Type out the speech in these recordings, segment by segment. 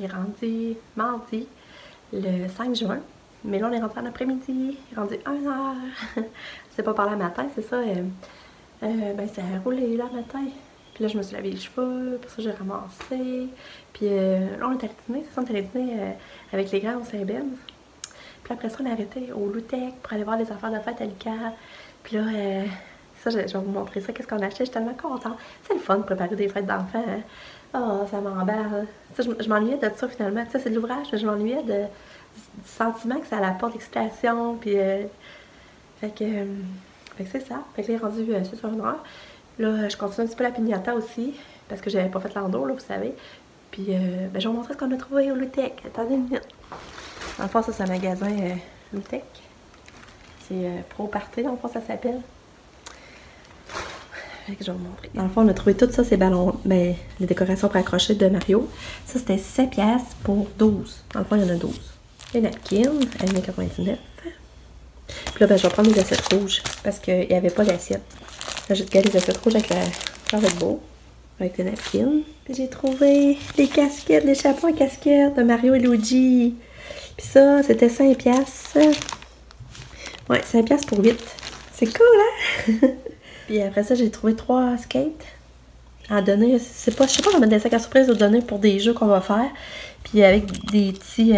est rendu mardi, le 5 juin. Mais là, on est rentré en après-midi, rendu 1h. C'est pas par le matin, c'est ça. Ben, ça a roulé là, le matin. Puis là, je me suis lavé les cheveux, pour ça, j'ai ramassé. Puis là, on est allé dîner, c'est ça, on est allé dîner avec les grands au Saint-Benz. Puis après ça, on est arrêté au Loutec pour aller voir les affaires de fête à Lucas. Puis là, ça, je vais vous montrer ça, qu'est-ce qu'on a acheté. Je suis tellement contente. C'est le fun de préparer des fêtes d'enfants. Hein? Oh, ça m'emballe. Je m'ennuyais de ça finalement. Tu sais, c'est de l'ouvrage, mais je m'ennuyais du sentiment que ça apporte, l'excitation. Puis, fait que c'est ça. Fait que là, il est rendu 6h. Là, je continue un petit peu la piñata aussi, parce que j'avais pas fait l'endo, là, vous savez. Puis, ben, je vais vous montrer ce qu'on a trouvé au Loutec. Attendez une minute. Dans le fond, ça, c'est un magasin Loutec. C'est Pro Party, dans le fond, ça s'appelle. Fait que je vais vous montrer. Dans le fond, on a trouvé tout ça, ces ballons, ben, les décorations pour accrocher de Mario. Ça, c'était 7$ pour 12. Dans le fond, il y en a 12. Les napkins, à 1,99 $. Puis là, ben, je vais prendre les assiettes rouges, parce qu'il n'y avait pas d'assiette. Là, j'ai regardé les assiettes rouges avec la Red Bull, avec les napkins. Puis j'ai trouvé les casquettes, les chapeaux à casquettes de Mario et Luigi. Puis ça, c'était 5$. Ouais, 5$ pour 8. C'est cool, hein? Puis après ça, j'ai trouvé 3 skates à donner. Je sais pas comment mettre des sacs à surprise ou donner pour des jeux qu'on va faire. Puis avec des petits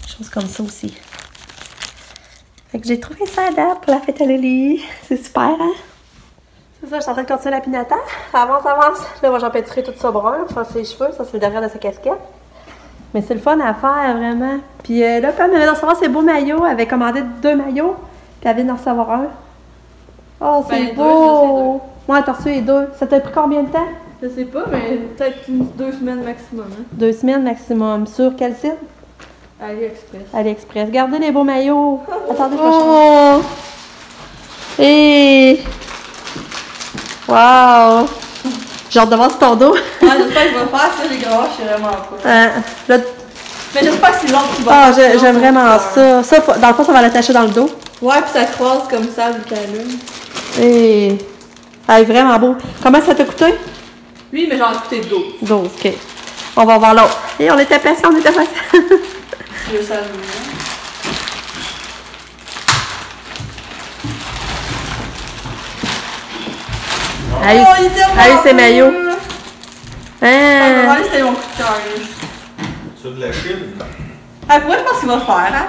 choses comme ça aussi. Fait que j'ai trouvé ça à date pour la fête à Lily. C'est super, hein? C'est ça, je suis en train de continuer la pinata. Ça avance, ça avance. Là, moi, j'empêcherai tout ça brun pour faire ses cheveux. Ça, c'est le derrière de sa casquette. Mais c'est le fun à faire, vraiment. Puis là, Pam vient d'en recevoir ses beaux maillots. Elle avait commandé 2 maillots. Puis elle vient d'en recevoir un. Oh, c'est beau! Moi, t'as reçu les 2. Ça t'a pris combien de temps? Je sais pas, mais peut-être 2 semaines maximum. Hein? 2 semaines maximum. Sur quel site? AliExpress. AliExpress. Regardez les beaux maillots. Attendez, je vais changer. Et... Wow! J'ai hâte de voir sur ton dos. Ouais, j'espère qu'il va faire ça, les gars. Je sais vraiment pas. Là... Mais j'espère que c'est l'autre qui va faire. Ah, j'aime vraiment ça. Ça, dans le fond, ça va l'attacher dans le dos. Ouais, puis ça croise comme ça, vu qu'elle allume. Et... Ah, vraiment beau. Comment ça t'a coûté? Lui, mais j'en ai coûté 12. 12, ok. On va voir l'autre. Et on était patients, on était patients. Tu veux ça, Allez, c'est maillot. Ah, c'était mon coup de cœur. Sur de la Chine? Ah, pour moi, je pense qu'il va faire, hein?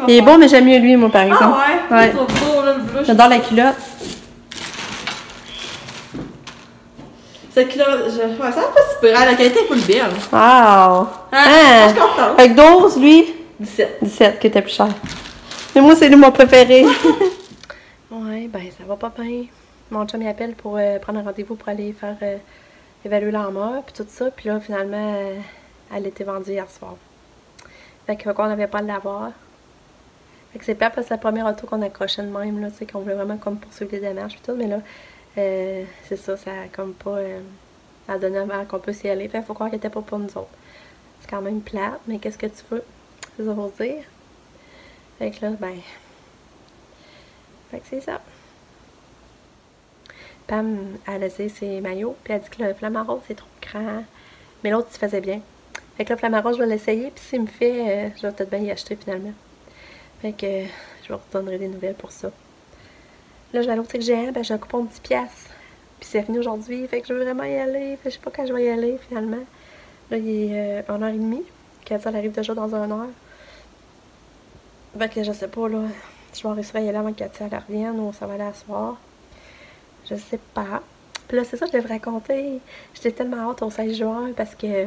Il est beau, mais j'aime mieux lui, moi, par exemple. Ah ouais? Il est beau, là, le bleu. J'adore la culotte. Cette culotte, ouais, ça va pas super, la qualité est full belle. Wow! Je suis contente. Fait que 12, lui? 17. 17, qui était plus cher. Mais moi, c'est lui mon préféré. Ouais, ben, ça va pas bien. Mon chum il appelle pour prendre un rendez-vous pour aller faire évaluer l'armure, puis tout ça. Puis là, finalement, elle était vendue hier soir. Fait qu'on n'avait pas à l'avoir. Fait que c'est pas parce que c'est la première auto qu'on accrochait de même, là, tu sais, qu'on voulait vraiment comme poursuivre les démarches et tout, mais là, c'est ça, ça a comme pas à donner avant qu'on puisse y aller. Fait qu'il faut croire qu'elle était pas pour nous autres. C'est quand même plate, mais qu'est-ce que tu veux? C'est ça pour dire. Fait que là, ben... Fait que c'est ça. Pam, elle a essayé ses maillots, puis elle dit que le flamant c'est trop grand. Mais l'autre, il faisait bien. Fait que le flamant je vais l'essayer, puis s'il me fait, je vais peut-être bien y acheter finalement. Fait que je vous redonnerai des nouvelles pour ça. Là, je vais aller au TGM, ben j'ai un coupon de 10$. Puis c'est fini aujourd'hui, fait que je veux vraiment y aller. Fait que je sais pas quand je vais y aller finalement. Là, il est 1h30. Katia, elle arrive déjà dans 1h. Fait que je sais pas, là. Je vais réussir à y aller avant que Katia elle revienne ou ça va aller à soir. Je sais pas. Puis là, c'est ça que je devais raconter. J'étais tellement hâte au 16 juin parce que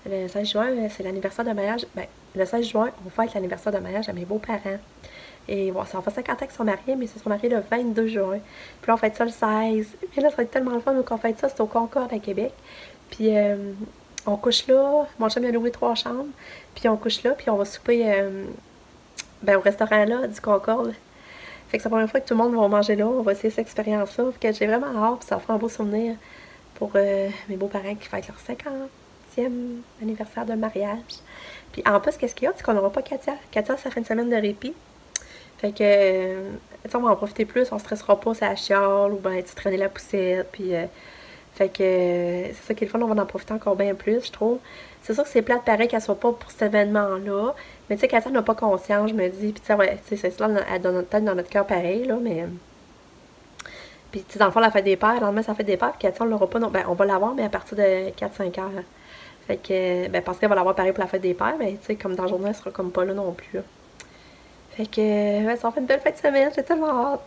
le 16 juin, c'est l'anniversaire de mariage. Ben, le 16 juin, on fête l'anniversaire de mariage à mes beaux-parents. Et bon, ça en fait 50 ans qu'ils sont mariés, mais ils se sont mariés le 22 juin. Puis là, on fête ça le 16. Et là, ça va être tellement le fun qu'on fête ça. C'est au Concorde à Québec. Puis on couche là. Mon chum a loué 3 chambres. Puis on couche là. Puis on va souper ben, au restaurant là, du Concorde. Fait que c'est la première fois que tout le monde va manger là. On va essayer cette expérience-là. Fait que j'ai vraiment hâte. Puis ça va faire un beau souvenir pour mes beaux-parents qui fêtent leur 50e anniversaire de mariage. Puis en plus, qu'est-ce qu'il y a? C'est qu'on n'aura pas Katia. Katia, ça fait une semaine de répit. Fait que, on va en profiter plus. On ne stressera pas, ça chiale. Ou ben, tu traîner la poussette. Puis Fait que c'est ça qui est le fun, on va en profiter encore bien plus, je trouve. C'est sûr que c'est plate pareil qu'elle soit pas pour cet événement-là. Mais tu sais, Katia n'a pas conscience, je me dis. Puis tu sais, ouais, c'est ça, elle donne peut-être dans notre cœur pareil, là, mais. Puis tu sais, dans le fond, la fête des pères, le lendemain, ça fait des pères. Puis Katia, on l'aura pas, non. Ben, on va l'avoir, mais à partir de 4-5 heures. Fait que, ben, parce qu'elle va l'avoir pareil pour la fête des pères, mais tu sais, comme dans la journée, elle sera comme pas là non plus, là. Fait que, ouais, ça en fait une belle fête de semaine, j'ai tellement hâte.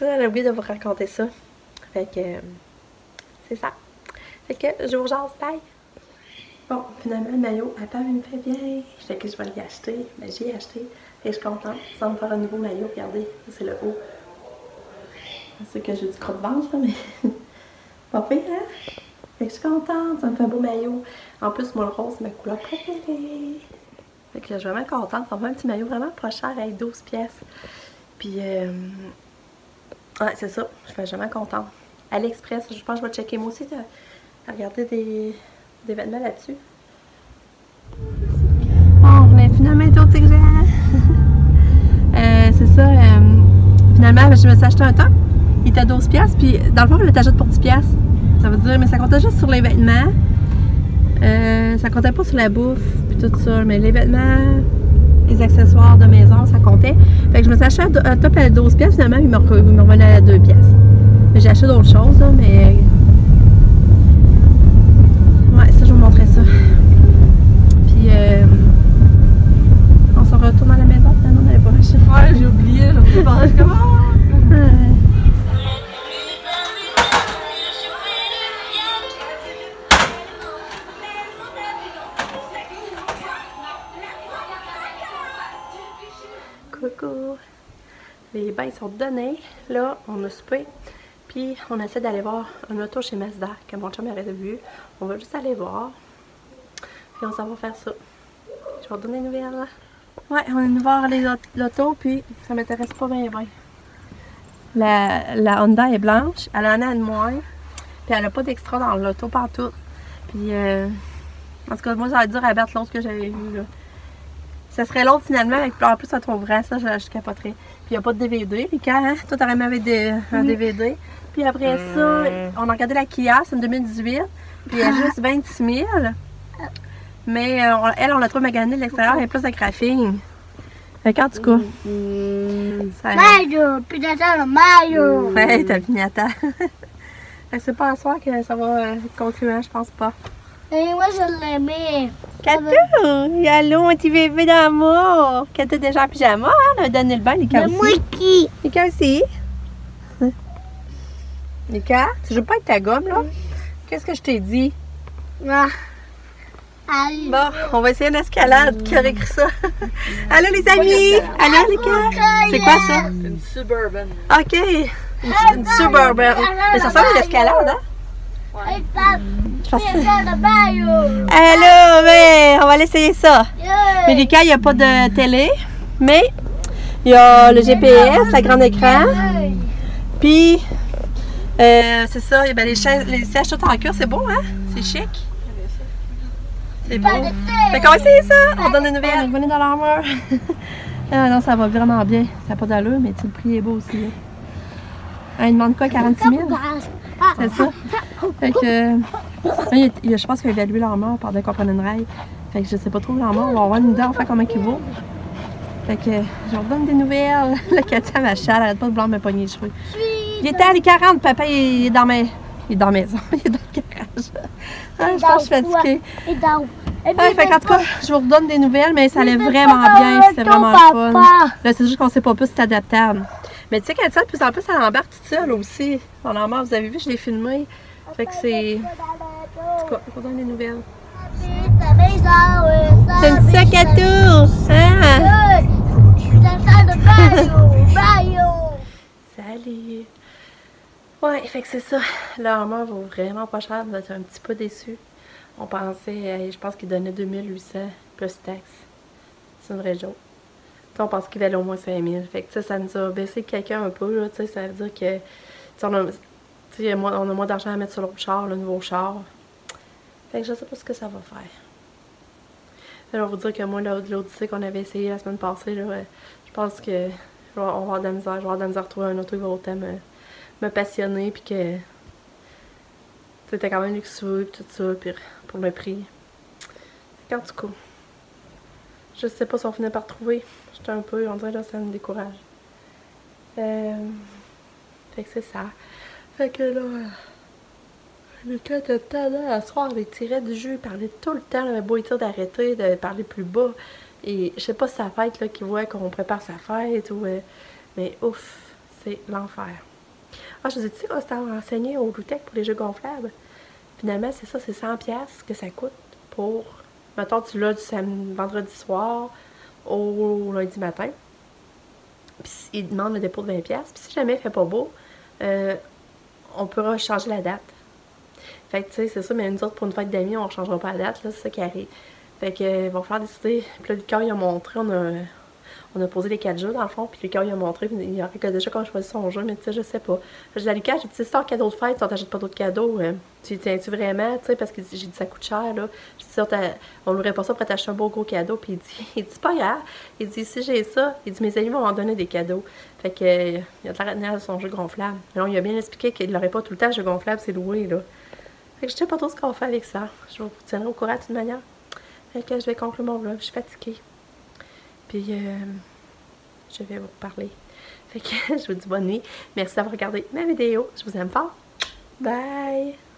J'ai oublié de vous raconter ça. Fait que, c'est ça. Fait que, je vous jase, bye! Bon, finalement, le maillot, à part, il me fait bien. Fait que je vais l'y acheter. Ben, j'ai acheté. Et je suis contente. Ça va me faire un nouveau maillot. Regardez, c'est le haut. C'est que j'ai du crotte-ventre, là, mais pas pire, hein? Fait que je suis contente. Ça me fait un beau maillot. En plus, moi, le rose, c'est ma couleur préférée. Fait que je suis vraiment contente. Ça me fait un petit maillot vraiment pas cher avec 12 pièces. Puis, ouais, c'est ça. Je suis vraiment contente. AliExpress, je pense que je vais checker moi aussi. Regarder des vêtements là-dessus. Bon, mais finalement, tout c'est que j'ai. C'est ça. Finalement, je me suis acheté un top. Il était à 12 pièces. Puis, dans le fond, je le t'achète pour 10 pièces. Ça veut dire, mais ça comptait juste sur les vêtements. Ça comptait pas sur la bouffe. Puis tout ça. Mais les vêtements, les accessoires de maison, ça comptait. Fait que je me suis acheté un top à 12 pièces. Finalement, il me revenait à 2 pièces. Mais j'ai acheté d'autres choses, là, mais. Ouais, ça, je vais vous montrer ça. Puis, on se retourne à la maison, finalement, on n'avait pas acheté. Ouais, j'ai oublié, j'ai oublié de comment. Coucou! Les bains sont donnés. Là, on a soupé. Puis, on essaie d'aller voir un auto chez Mazda que mon chum aurait vu. On va juste aller voir. Puis, on s'en va faire ça. Je vais vous donner une nouvelle. Là. Ouais, on est venu voir l'auto. Puis, ça m'intéresse pas bien, bien. La Honda est blanche. Elle en a de moins. Puis, elle a pas d'extra dans l'auto partout. Puis, en tout cas, moi, ça va dire à battre l'autre que j'avais vu. Là. Ça serait l'autre finalement, avec en plus, ça trouverait ça, je capoterais. Puis il n'y a pas de DVD, les cas, hein? Toi, t'aurais même avec un DVD. Puis après ça, on a regardé la Kia, c'est une 2018. Puis elle a juste 26 000. Mais elle, on l'a trouvé maganée de l'extérieur, elle a plus de graphing. Fait qu'en tout cas. Mario! Pinata le Mario! Ouais, t'as le Pinata. Fait que c'est pas à soir que ça va être concluant, je pense pas. Et moi, je l'aimais. Katou! Allô, un petit bébé d'amour! Katou déjà en pyjama, hein? On a donné le bain, Lika aussi. Moi qui? Lika aussi. Lika, tu joues pas avec ta gomme, là? Qu'est-ce que je t'ai dit? Ah. Allez. Bon, on va essayer une escalade. Qui aurait écrit ça? Allô, les amis! Allô, Lika? C'est quoi ça? Une Suburban. OK. Une Suburban. Mais ça ressemble à une escalade, hein? Hey, Pap! Pinata le Mario! Allô, mais on va l'essayer ça. Yeah. Mais Lika, il n'y a pas de télé. Mais il y a le GPS, la grand écran. Puis, c'est ça, ben, les sièges tout en cuir, c'est beau, hein? C'est chic. C'est beau. Fait qu'on va essayer ça. On donne des nouvelles. On est revenu dans l'armure. Ah non, ça va vraiment bien. Ça n'a pas d'allure, mais le prix est beau aussi. Hein. Ah, il demande quoi, 46 000? C'est ça. Fait que, je pense qu'il a évalué l'armure pendant qu'on prenait une rail. Fait que je sais pas trop l'armure. On va avoir une idée enfin comment il vaut. Fait que, je leur donne des nouvelles. Le Katia Machal, elle arrête pas de vouloir me pogner les cheveux. Il était à les 40, papa, il est dans ma... Il est dans la maison, il est dans le garage. Ah, je pense que je suis fatiguée. Ouais, fait qu'en tout cas, je vous redonne des nouvelles, mais ça allait vraiment bien, c'était vraiment fun. Là, c'est juste qu'on sait pas plus si c'est adaptable. Mais tu sais, Katia, de plus en plus, elle embarque toute seule aussi. On embarque, vous avez vu, je l'ai filmé. Fait que c'est... En tout cas, je vous donne des nouvelles. C'est une sac à tour! Hein? Salut! Ouais, fait que c'est ça. L'armure vaut vraiment pas cher. On était un petit peu déçus. On pensait, je pense qu'il donnait 2800 plus taxes. C'est une vraie joke. On pense qu'il valait au moins 5000. Fait que ça nous a baissé quelqu'un un peu. Là, ça veut dire que on a moins d'argent à mettre sur l'autre char, le nouveau char. Fait que je sais pas ce que ça va faire. Alors, on va vous dire que moi, l'Odyssée qu'on avait essayé la semaine passée, là, je pense que on va avoir de la misère. Je vais avoir de la misère à trouver un auto qui va autant me passionner. Puis que C'était quand même luxueux, pis tout ça, puis pour le prix. En tout cas, je sais pas si on finit par trouver. J'étais un peu, on dirait là, ça me décourage. Fait que c'est ça. Fait que là, le cas de temps à soir, il tirait du jus, il parlait tout le temps, il avait beau dire d'arrêter, de parler plus bas. Et je sais pas si sa fête, là, qu'il voit qu'on prépare sa fête ou. Mais ouf, c'est l'enfer. Ah, je vous ai dit qu'on s'était renseigné au Loutec pour les jeux gonflables. Finalement, c'est ça, c'est 100$ que ça coûte pour. Mettons, tu l'as du vendredi soir au lundi matin. Puis il demande le dépôt de 20$. Puis si jamais il fait pas beau, on pourra changer la date. Fait que tu sais, c'est ça, mais nous autres, pour une fête d'amis, on ne changera pas la date, là, c'est ça qui arrive. Fait que, va falloir décider. Puis là, Lucas, il a montré, on a posé les 4 jeux, dans le fond, puis Lucas, il a montré, puis il aurait déjà quand choisi son jeu, mais tu sais, je sais pas. J'ai dit à Lucas, j'ai dit, si c'est un cadeau de fête, on t'achète pas d'autres cadeaux, tu tiens-tu vraiment, tu sais, parce que j'ai dit, ça coûte cher, là. J'ai dit, on n'aurait pas ça pour t'acheter un beau gros cadeau, puis il dit, c'est pas grave. Il dit, si j'ai ça, il dit, mes amis vont m'en donner des cadeaux. Fait que, il a de la retenir à son jeu gonflable. Alors, il a bien expliqué qu'il l'aurait pas tout le temps, le jeu gonflable, c'est loué, là. Fait que je sais pas trop ce qu'on fait avec ça. Je vous tiendrai au courant de toute manière. Fait que je vais conclure mon vlog. Je suis fatiguée. Puis, je vais vous parler. Fait que je vous dis bonne nuit. Merci d'avoir regardé ma vidéo. Je vous aime fort. Bye!